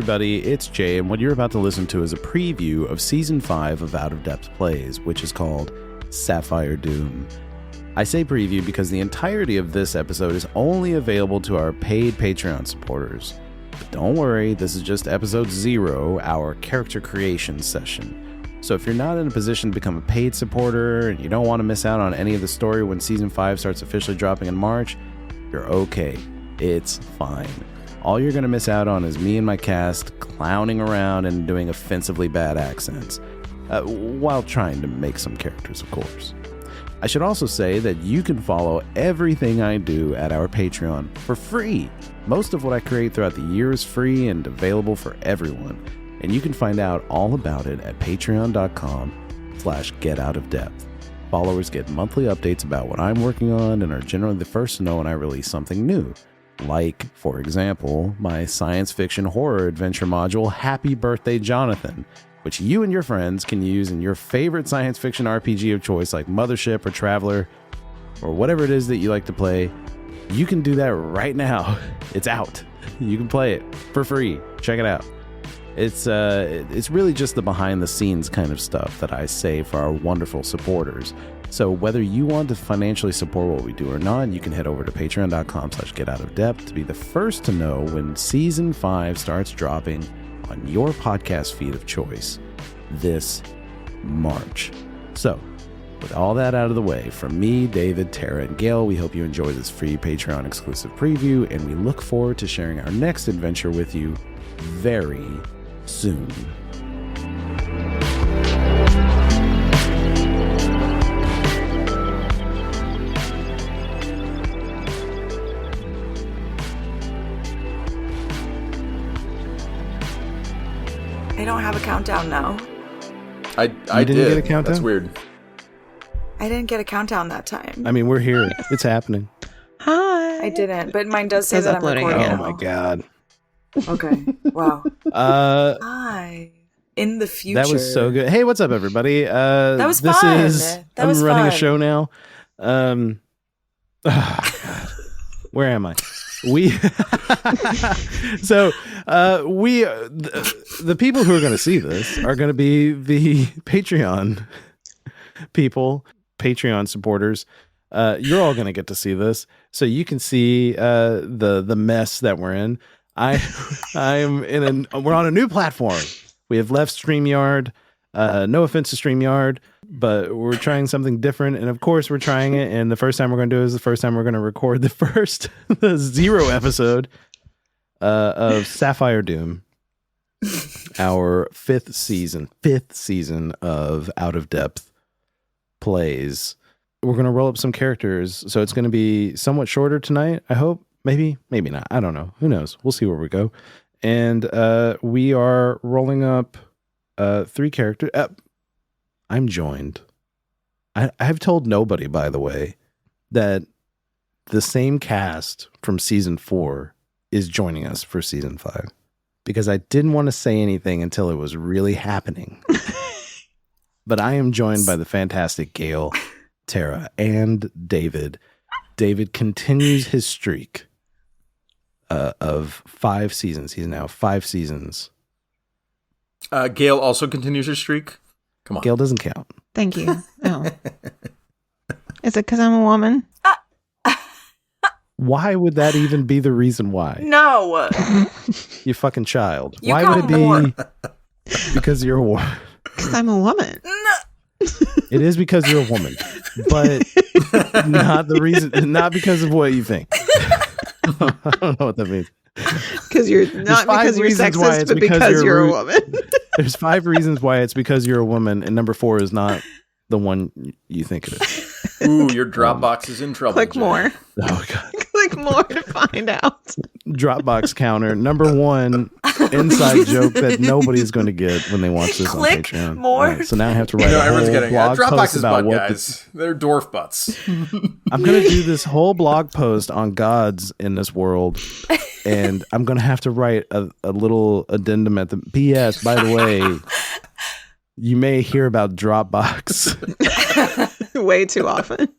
everybody, it's Jay, and what you're about to listen to is a preview of Season 5 of Out of Depth Plays, which is called Sapphire Doom. I say preview because the entirety of this episode is only available to our paid Patreon supporters. But don't worry, this is just episode 0, our character creation session. So if you're not in a position to become a paid supporter, and you don't want to miss out on any of the story when Season 5 starts officially dropping in March, you're okay. It's fine. All you're going to miss out on is me and my cast clowning around and doing offensively bad accents, while trying to make some characters, of course. I should also say that you can follow everything I do at our Patreon for free. Most of what I create throughout the year is free and available for everyone, and you can find out all about it at patreon.com/getoutofdepth. Followers get monthly updates about what I'm working on and are generally the first to know when I release something new. Like, for example, my science fiction horror adventure module, Happy Birthday Jonathan, which you and your friends can use in your favorite science fiction RPG of choice like Mothership or Traveler, or whatever it is that you like to play. You can do that right now. It's out. You can play it for free. Check it out. It's really just the behind the scenes kind of stuff that I say for our wonderful supporters. So whether you want to financially support what we do or not, you can head over to patreon.com/getoutofdepth to be the first to know when Season 5 starts dropping on your podcast feed of choice this March. So with all that out of the way, from me, David, Tara, and Gail, we hope you enjoy this free Patreon exclusive preview, and we look forward to sharing our next adventure with you very soon. I don't have a countdown now. I didn't get a countdown? That's weird. I didn't get a countdown that time. I mean, we're here. It's happening. Hi. I didn't, but mine does say that I'm recording. Oh my god. Okay. Wow. Hi. In the future. That was so good. Hey, what's up, everybody? That was fun. I'm running a show now. Where am I? The people who are going to see this are going to be the Patreon people, Patreon supporters. You're all going to get to see this, so you can see the mess that we're in. We're on a new platform. We have left StreamYard. No offense to StreamYard, but we're trying something different. And of course we're trying it. And the first time we're going to do it is the first time we're going to record the 0 episode of Sapphire Doom, our fifth season of Out of Depth Plays. We're going to roll up some characters. So it's going to be somewhat shorter tonight. I hope. Maybe not. I don't know. Who knows? We'll see where we go. And we are rolling up 3 characters. I'm joined. I have told nobody, by the way, that the same cast from season 4 is joining us for season 5, because I didn't want to say anything until it was really happening. But I am joined by the fantastic Gail, Tara, and David. David continues his streak of 5 seasons. He's now 5 seasons. Gail also continues her streak. Come on. Gail doesn't count. Thank you. Oh. Is it because I'm a woman? Why would that even be the reason why? No. You fucking child. You why would it be more. because you're a woman? Because I'm a woman. No. It is because you're a woman, but not the reason. Not because of what you think. I don't know what that means. Because you're not because you're sexist, but because you're a woman. There's 5 reasons why it's because you're a woman, and number 4 is not the one you think it is. Ooh, your Dropbox is in trouble. Click more. Oh god. Click more to find out. Dropbox counter number 1 inside joke that nobody's going to get when they watch this on Patreon. More. Right, so now I have to write a everyone's whole getting blog Dropbox post is about butt, what guys. They're dwarf butts. I'm going to do this whole blog post on gods in this world, and I'm going to have to write a little addendum at the PS. By the way, you may hear about Dropbox way too often.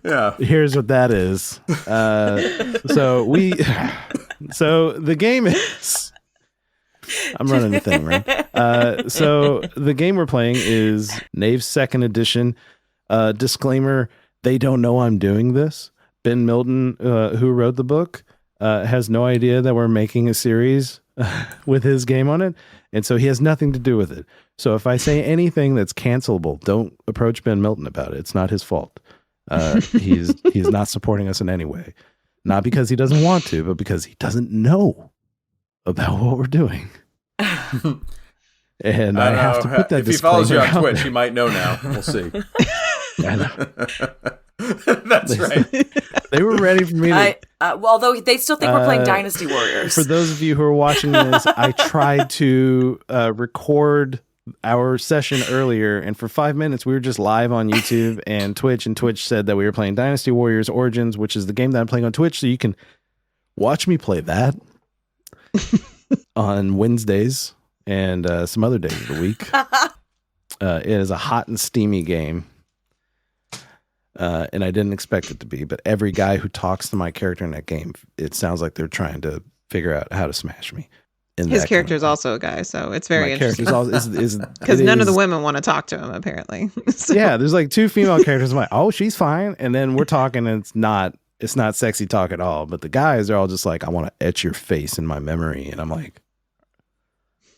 Yeah. Here's what that is. So the game is I'm running the thing, right? So the game we're playing is Knave's second edition. Disclaimer, they don't know I'm doing this. Ben Milton, who wrote the book, has no idea that we're making a series with his game on it. And so he has nothing to do with it. So if I say anything that's cancelable, don't approach Ben Milton about it. It's not his fault. He's not supporting us in any way. Not because he doesn't want to, but because he doesn't know about what we're doing. And I have to put that if he follows you on out Twitch, there. he might know now. We'll see. I know. That's right. They were ready for me to... well, although they still think we're playing Dynasty Warriors. For those of you who are watching this, I tried to record our session earlier, and for 5 minutes we were just live on YouTube and Twitch said that we were playing Dynasty Warriors Origins, which is the game that I'm playing on Twitch, so you can watch me play that on Wednesdays and some other days of the week. It is a hot and steamy game. And I didn't expect it to be, but every guy who talks to my character in that game, it sounds like they're trying to figure out how to smash me. His character is also a guy, so it's very interesting. Because none of the women want to talk to him, apparently. So. Yeah, there's like 2 female characters. I'm like, oh, she's fine, and then we're talking, and it's not sexy talk at all. But the guys are all just like, I want to etch your face in my memory, and I'm like,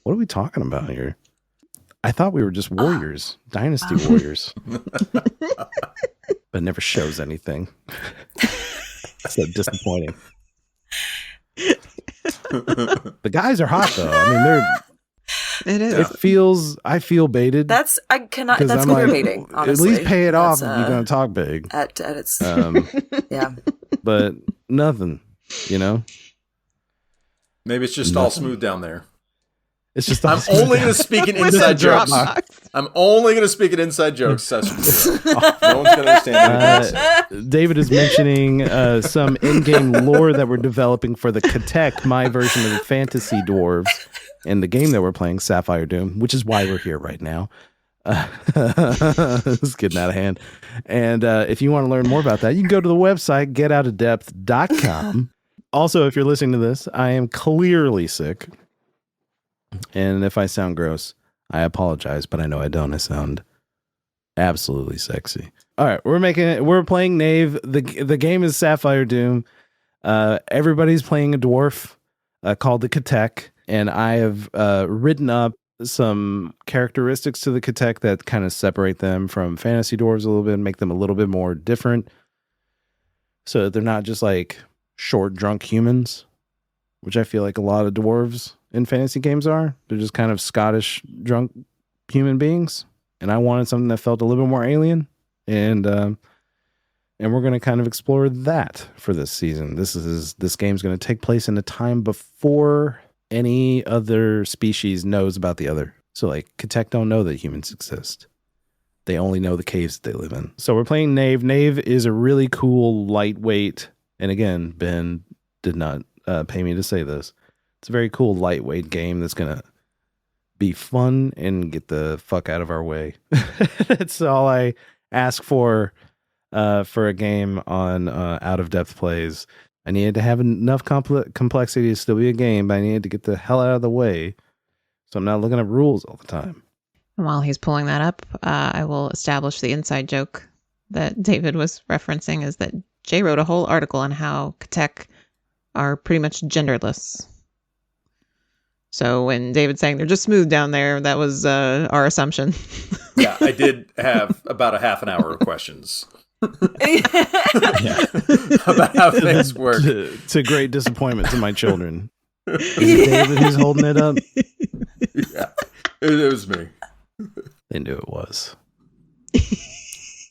what are we talking about here? I thought we were just warriors, dynasty warriors, but it never shows anything. So disappointing. The guys are hot though. I mean, it is. It feels. I feel baited. That's clear like, baiting. Honestly, at least pay it off if you're gonna talk big. At its yeah, but nothing. Maybe it's just all smooth down there. It's just. I'm only going to speak in inside jokes. I'm only going to speak in inside jokes session. No one's going to understand. David is mentioning some in-game lore that we're developing for the Katek, my version of the fantasy dwarves, in the game that we're playing, Sapphire Doom, which is why we're here right now. It's getting out of hand. And if you want to learn more about that, you can go to the website, getoutofdepth.com. Also, if you're listening to this, I am clearly sick. And if I sound gross, I apologize, but I know I don't. I sound absolutely sexy. All right, we're playing Knave. The game is Sapphire Doom. Everybody's playing a dwarf called the Katek, and I have written up some characteristics to the Katek that kind of separate them from fantasy dwarves a little bit and make them a little bit more different, so that they're not just like short, drunk humans, which I feel like a lot of dwarves in fantasy games are. They're just kind of Scottish drunk human beings, and I wanted something that felt a little bit more alien, and we're going to kind of explore that for this season. This game's going to take place in a time before any other species knows about the other. So like Katek don't know that humans exist. They only know the caves that they live in. So we're playing Knave. Knave is a really cool, lightweight, and again, Ben did not pay me to say this. It's a very cool, lightweight game that's going to be fun and get the fuck out of our way. That's all I ask for a game on Out of Depth Plays. I needed to have enough complexity to still be a game, but I needed to get the hell out of the way so I'm not looking at rules all the time. And while he's pulling that up, I will establish the inside joke that David was referencing is that Jay wrote a whole article on how Katek are pretty much genderless. So when David's saying they're just smooth down there, that was our assumption. Yeah, I did have about a half an hour of questions. About how things work. To great disappointment to my children. Is it David who's holding it up? Yeah, it was me. They knew it was.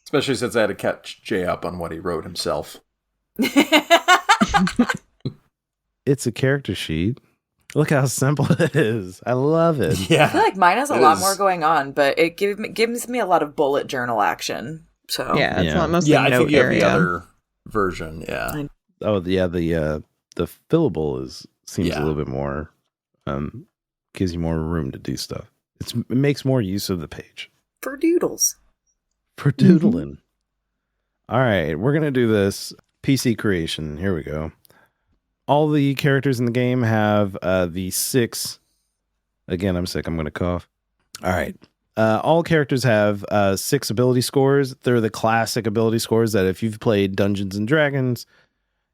Especially since I had to catch Jay up on what he wrote himself. It's a character sheet. Look how simple it is. I love it. Yeah, I feel like mine has a lot more going on, but it gives me a lot of bullet journal action. So yeah, it's not mostly I think you have area. the other version. Yeah. Oh yeah, the fillable seems a little bit more gives you more room to do stuff. It makes more use of the page for doodles. For doodling. All right, we're gonna do this PC creation. Here we go. All the characters in the game have the 6 Again, I'm sick. I'm going to cough. All right. All characters have 6 ability scores. They're the classic ability scores that if you've played Dungeons and Dragons,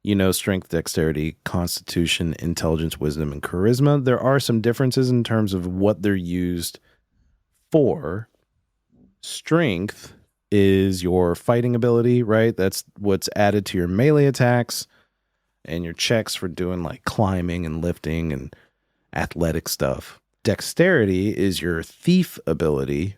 you know, strength, dexterity, constitution, intelligence, wisdom, and charisma. There are some differences in terms of what they're used for. Strength is your fighting ability, right? That's what's added to your melee attacks and your checks for doing like climbing and lifting and athletic stuff. Dexterity is your thief ability,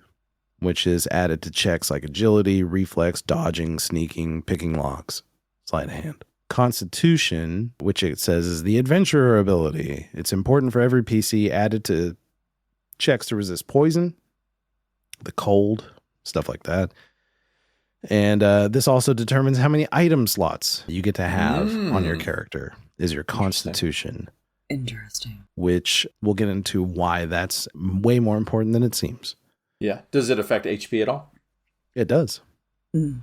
which is added to checks like agility, reflex, dodging, sneaking, picking locks, sleight of hand. Constitution, which it says is the adventurer ability. It's important for every PC, added to checks to resist poison, the cold, stuff like that. And this also determines how many item slots you get to have on your character, is your constitution. Interesting. Which we'll get into why that's way more important than it seems. Yeah. Does it affect HP at all? It does. And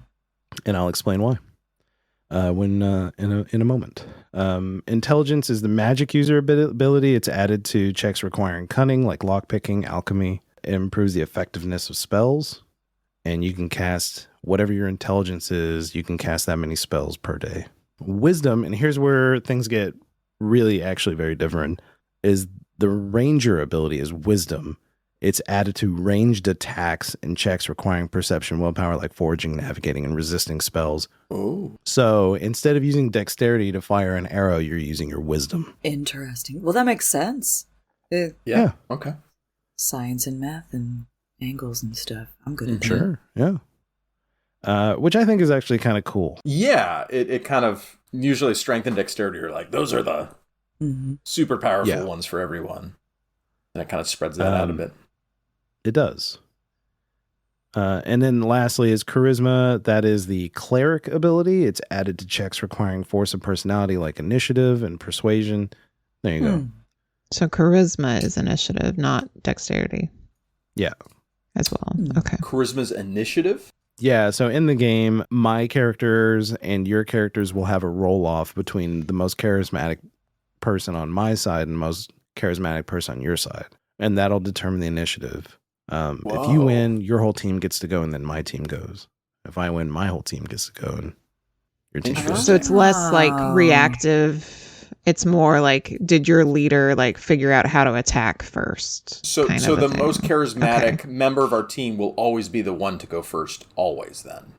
I'll explain why when in a moment. Intelligence is the magic user ability. It's added to checks requiring cunning, like lockpicking, alchemy. It improves the effectiveness of spells. And you can cast whatever your intelligence is, you can cast that many spells per day. Wisdom, and here's where things get really actually very different, is the ranger ability is wisdom. It's added to ranged attacks and checks requiring perception, willpower, like foraging, navigating, and resisting spells. Oh. So instead of using dexterity to fire an arrow, you're using your wisdom. Interesting. Well, that makes sense. Yeah. Okay. Science and math and angles and stuff. I'm good at that. Sure. Yeah. Which I think is actually kind of cool. Yeah. It kind of, usually strength and dexterity are like, those are the super powerful ones for everyone. And it kind of spreads that out a bit. It does. And then lastly is charisma. That is the cleric ability. It's added to checks requiring force of personality like initiative and persuasion. There you go. So charisma is initiative, not dexterity. Yeah. As well. Okay. Charisma's initiative? Yeah, so in the game, my characters and your characters will have a roll-off between the most charismatic person on my side and the most charismatic person on your side. And that'll determine the initiative. If you win, your whole team gets to go, and then my team goes. If I win, my whole team gets to go, and your team goes. So it's less like reactive. It's more like, did your leader like figure out how to attack first? So the most charismatic member of our team will always be the one to go first, always then?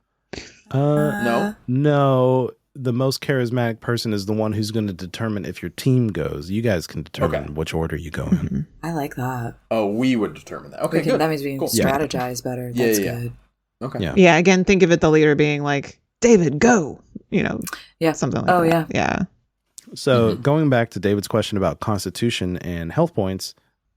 No. The most charismatic person is the one who's going to determine if your team goes. You guys can determine which order you go in. I like that. Oh, we would determine that. Okay, good. That means we can strategize better. That's good. Okay. Yeah, again, think of it, the leader being like, David, go! You know, something like that. Oh, yeah. Yeah. So going back to David's question about constitution and health points,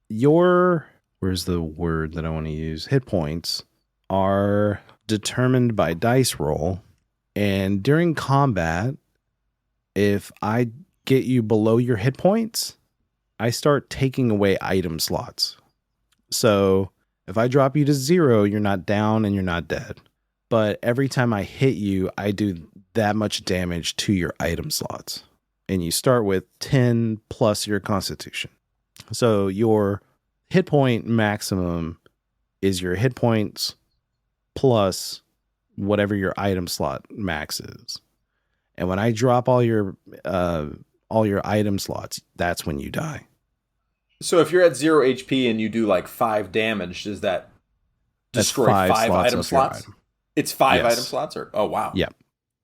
where's the word that I want to use? Hit points are determined by dice roll. And during combat, if I get you below your hit points, I start taking away item slots. So if I drop you to 0, you're not down and you're not dead. But every time I hit you, I do that much damage to your item slots. And you start with 10 plus your constitution. So your hit point maximum is your hit points plus whatever your item slot max is. And when I drop all your item slots, that's when you die. So if you're at 0 HP and you do like 5 damage, does that destroy 5 item slots? It's 5 item slots? Or oh wow. Yeah.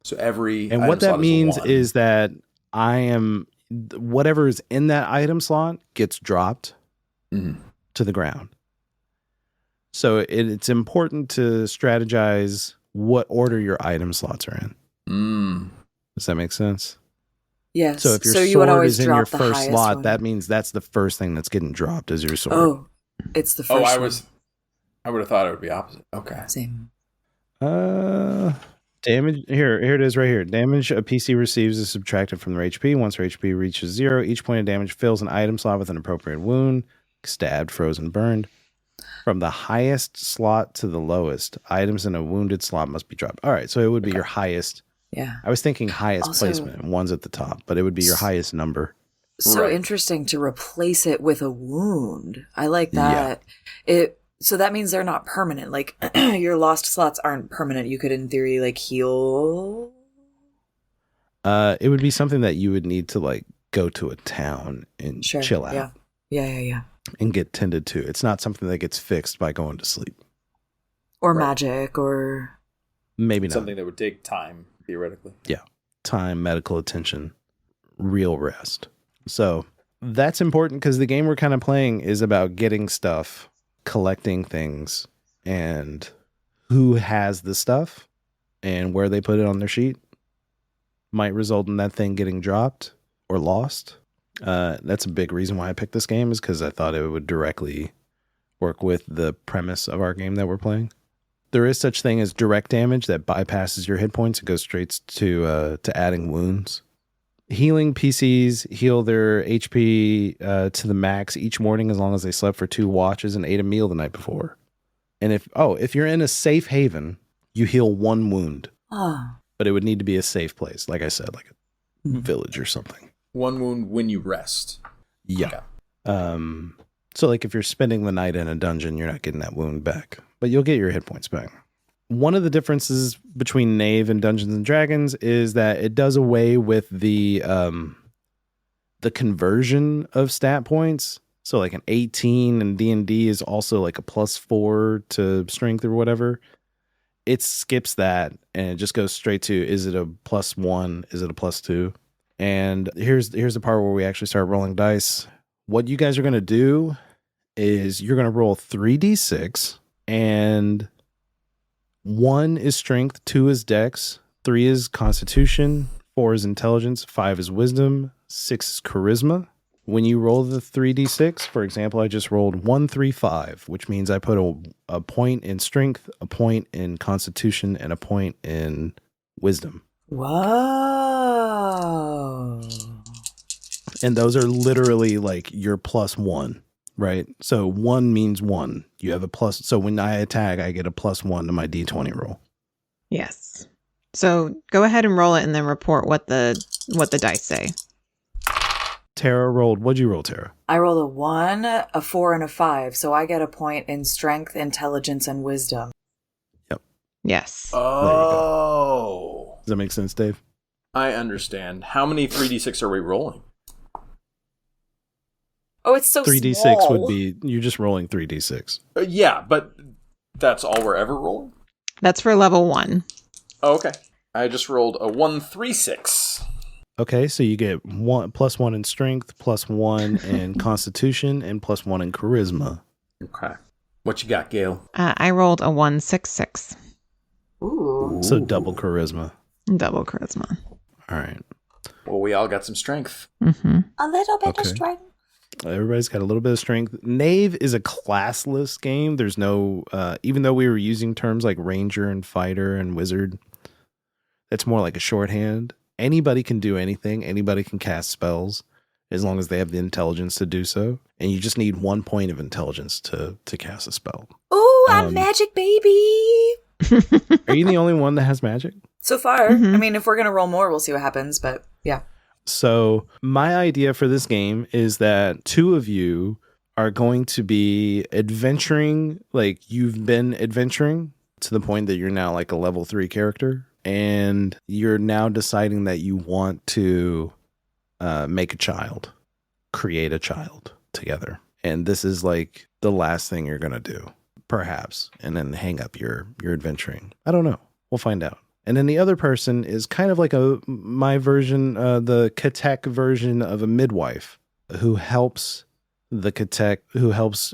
So every and what that means is that whatever is in that item slot gets dropped to the ground. So it's important to strategize what order your item slots are in. Does that make sense? Yes. So if your sword is in your first slot, that means that's the first thing that's getting dropped is your sword. Oh, it's the first one. I would have thought it would be opposite. Okay. Same. Damage, here it is right here. Damage a PC receives is subtracted from their HP. Once their HP reaches 0, each point of damage fills an item slot with an appropriate wound, stabbed, frozen, burned. From the highest slot to the lowest, items in a wounded slot must be dropped. All right, so it would be your highest. Yeah. I was thinking highest placement. One's at the top, but it would be your highest number. so interesting to replace it with a wound. I like that. Yeah. So that means they're not permanent. Like your lost slots aren't permanent. You could, in theory, like heal. It would be something that you would need to like go to a town and chill out. Yeah. And get tended to. It's not something that gets fixed by going to sleep. Or magic, or maybe not. Something that would take time, theoretically. Yeah. Time, medical attention, real rest. So that's important because the game we're kind of playing is about getting stuff, collecting things, and who has the stuff and where they put it on their sheet might result in that thing getting dropped or lost. That's a big reason why I picked this game, is because I thought it would directly work with the premise of our game that we're playing. There is such thing as direct damage that bypasses your hit points. It goes straight to adding wounds. Healing PCs heal their HP to the max each morning as long as they slept for 2 watches and ate a meal the night before. And if you're in a safe haven, you heal 1 wound. But it would need to be a safe place, like I said, like a village or something. 1 wound when you rest. Yeah. Okay. So like if you're spending the night in a dungeon, you're not getting that wound back, but you'll get your hit points back. One of the differences between Knave and Dungeons and Dragons is that it does away with the conversion of stat points. So like an 18 in D&D is also like a +4 to strength or whatever. It skips that and it just goes straight to, is it a +1? Is it a +2? And here's the part where we actually start rolling dice. What you guys are going to do is you're going to roll 3d6, and 1 is strength, 2 is dex, 3 is constitution, 4 is intelligence, 5 is wisdom, 6 is charisma. When you roll the 3d6, for example, I just rolled 1, 3, 5, which means I put a point in strength, a point in constitution, and a point in wisdom. Whoa. And those are literally like your +1, right? So 1 means 1. You have a plus. So when I attack, I get a +1 to my D20 roll. Yes. So go ahead and roll it and then report what the dice say. Tara rolled. What'd you roll, Tara? I rolled a 1, a 4, and a 5. So I get a point in strength, intelligence, and wisdom. Yep. Yes. Oh. Does that make sense, Dave? I understand. How many 3d6 are we rolling? Oh, it's so 3d6 small. would be, you're just rolling 3d6. Yeah, but that's all we're ever rolling? That's for level 1. Oh, okay. I just rolled a 1, 3, 6. Okay, so you get +1 in strength, +1 in constitution, and +1 in charisma. Okay. What you got, Gail? I rolled a 1, 6, 6. Ooh. So double charisma. Double charisma. All right. Well, we all got some strength. Mm-hmm. A little bit of strength. Everybody's got a little bit of strength. Knave is a classless game. There's no, even though we were using terms like ranger and fighter and wizard, that's more like a shorthand. Anybody can do anything. Anybody can cast spells as long as they have the intelligence to do so. And you just need 1 point of intelligence to cast a spell. Ooh, I'm magic, baby. Are you the only one that has magic? So far. Mm-hmm. I mean, if we're going to roll more, we'll see what happens. But yeah. So my idea for this game is that 2 of you are going to be adventuring, like you've been adventuring to the point that you're now like a level 3 character. And you're now deciding that you want to make a child, create a child together. And this is like the last thing you're going to do, perhaps, and then hang up your adventuring. I don't know. We'll find out. And then the other person is kind of like my version, the Katek version of a midwife who helps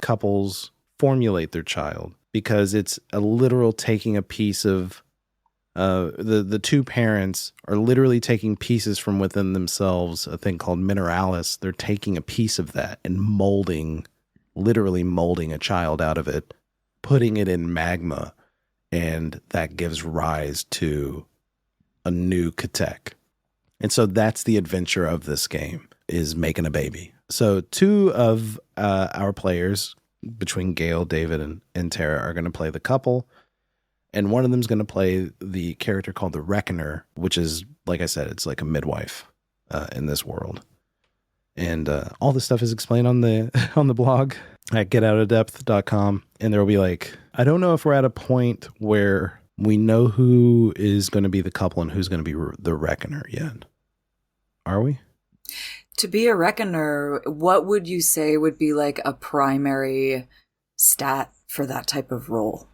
couples formulate their child, because it's a literal taking a piece of the 2 parents are literally taking pieces from within themselves, a thing called mineralis. They're taking a piece of that and literally molding a child out of it, putting it in magma, and that gives rise to a new Katek. And so that's the adventure of this game, is making a baby. So 2 of our players, between Gail, David, and Tara, are going to play the couple. And one of them is going to play the character called the Reckoner, which is, like I said, it's like a midwife in this world. And all this stuff is explained on the blog at getoutofdepth.com. And there will be like, I don't know if we're at a point where we know who is going to be the couple and who's going to be the reckoner yet. Are we? To be a reckoner, what would you say would be like a primary stat for that type of role?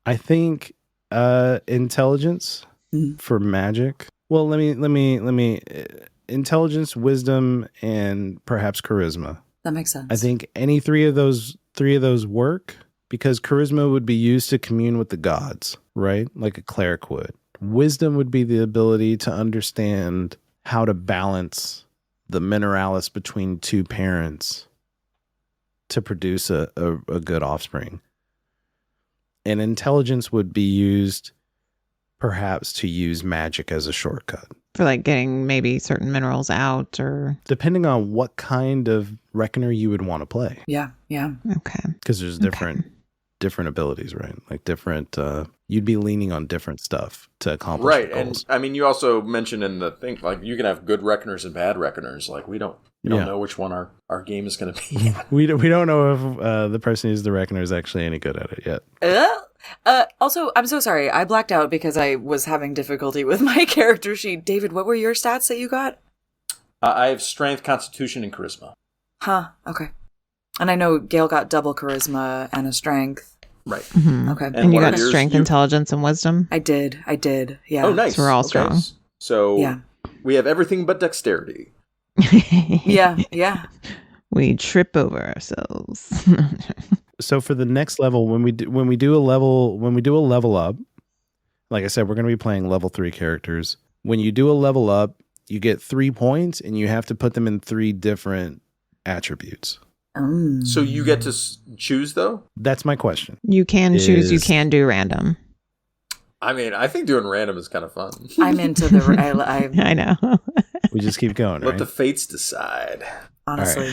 I think intelligence for magic. Well, let me intelligence, wisdom, and perhaps charisma. That makes sense. I think any three of those work, because charisma would be used to commune with the gods, right? Like a cleric would. Wisdom would be the ability to understand how to balance the mineralis between two parents to produce a good offspring. And intelligence would be used perhaps to use magic as a shortcut. For like getting maybe certain minerals out, or depending on what kind of reckoner you would want to play. Yeah. Okay. Because there's different abilities, right? Like different, you'd be leaning on different stuff to accomplish your goals. And I mean, you also mentioned in the thing, like you can have good reckoners and bad reckoners. Like we don't know which one our game is going to be. we don't know if the person who's the reckoner is actually any good at it yet. Also, I'm so sorry. I blacked out because I was having difficulty with my character sheet. David, what were your stats that you got? I have strength, constitution, and charisma. Huh. Okay. And I know Gail got double charisma and a strength. Right. Mm-hmm. Okay. And you got strength, intelligence, and wisdom? I did. Yeah. Oh, nice. So we're all strong. So we have everything but dexterity. Yeah. We trip over ourselves. So for the next level, when we do a level up, like I said, we're going to be playing level 3 characters. When you do a level up, you get 3 points, and you have to put them in 3 different attributes. So you get to choose, though? That's my question. You can choose. You can do random. I mean, I think doing random is kind of fun. I'm into the. I know. We just keep going. Let the fates decide. Honestly.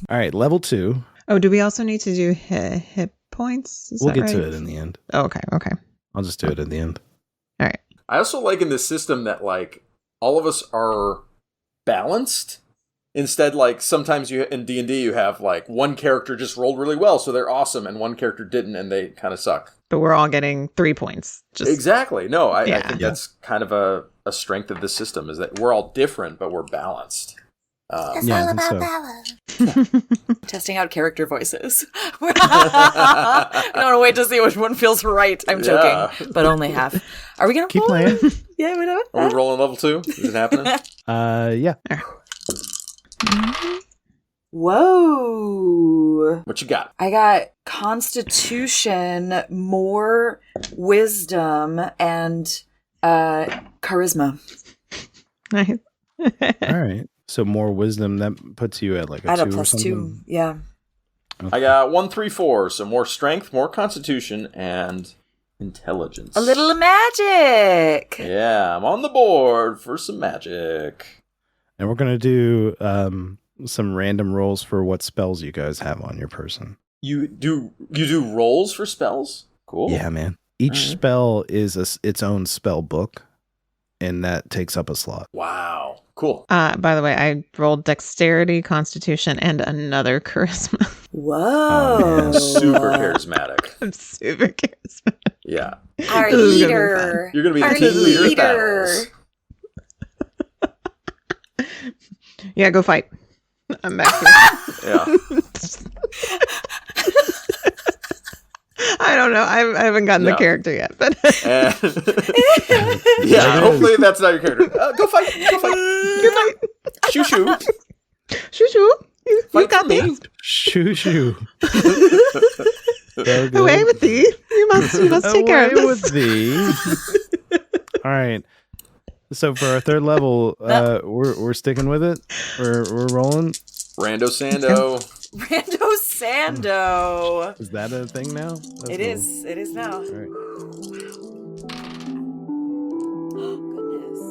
All right, level 2. Oh, do we also need to do hit points? We'll get to it in the end. Oh, okay. I'll just do it in the end. All right. I also like in this system that like all of us are balanced. Instead, like sometimes you in D&D you have like one character just rolled really well, so they're awesome, and one character didn't, and they kind of suck. But we're all getting 3 points. Exactly. No, I think that's kind of a strength of this system is that we're all different, but we're balanced. It's all about balance. Testing out character voices. I don't want to wait to see which one feels right. I'm joking, but only half. Are we gonna keep roll? playing? Yeah, we know. Are we rolling level 2? Is it happening? Yeah. Whoa. What you got? I got Constitution, more wisdom, and charisma. Nice. All right. So more wisdom, that puts you at like a 2 a or plus something? 2, yeah. Okay. I got 1, 3, 4. So more strength, more constitution, and intelligence. A little magic. Yeah, I'm on the board for some magic. And we're going to do some random rolls for what spells you guys have on your person. You do rolls for spells? Cool. Yeah, man. Each spell is its own spell book, and that takes up a slot. Wow. Cool. By the way, I rolled dexterity, constitution, and another charisma. Whoa. Oh, Super charismatic. I'm super charismatic. Yeah. Our This is gonna be leader. You're going to be Our the team leader leader. at battles. Yeah, go fight. I'm back here. Yeah. I don't know. I haven't gotten the character yet, but yeah. Hopefully that's not your character. Go fight. Go fight. go fight. Shoo shoo. Shoo shoo. You got me. this. Shoo shoo. Away with thee. You must take care of Away this. with thee. All right. So for our 3rd level, we're sticking with it. We're rolling. Rando Sando. Rando Sando. Is that a thing now? That's It is. It is now. All right. Oh, goodness.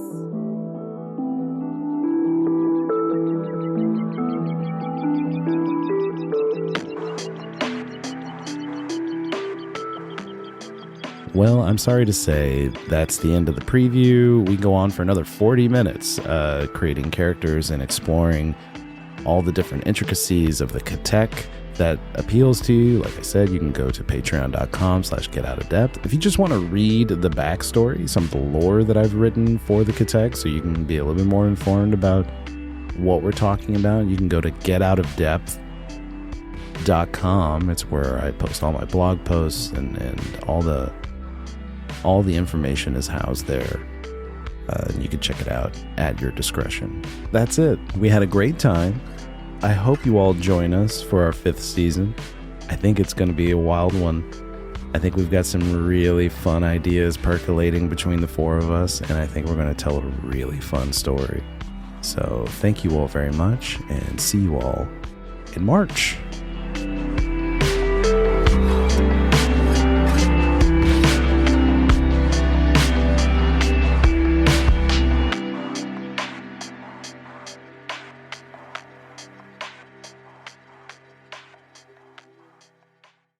Well, I'm sorry to say that's the end of the preview. We go on for another 40 minutes creating characters and exploring all the different intricacies of the Katek that appeals to you. Like I said, you can go to patreon.com/getoutofdepth. If you just want to read the backstory, some of the lore that I've written for the Katek, so you can be a little bit more informed about what we're talking about, you can go to getoutofdepth.com. It's where I post all my blog posts and all the information is housed there. You can check it out at your discretion. That's it. We had a great time. I hope you all join us for our 5th season. I think it's going to be a wild one. I think we've got some really fun ideas percolating between the 4 of us, and I think we're going to tell a really fun story. So thank you all very much, and see you all in March.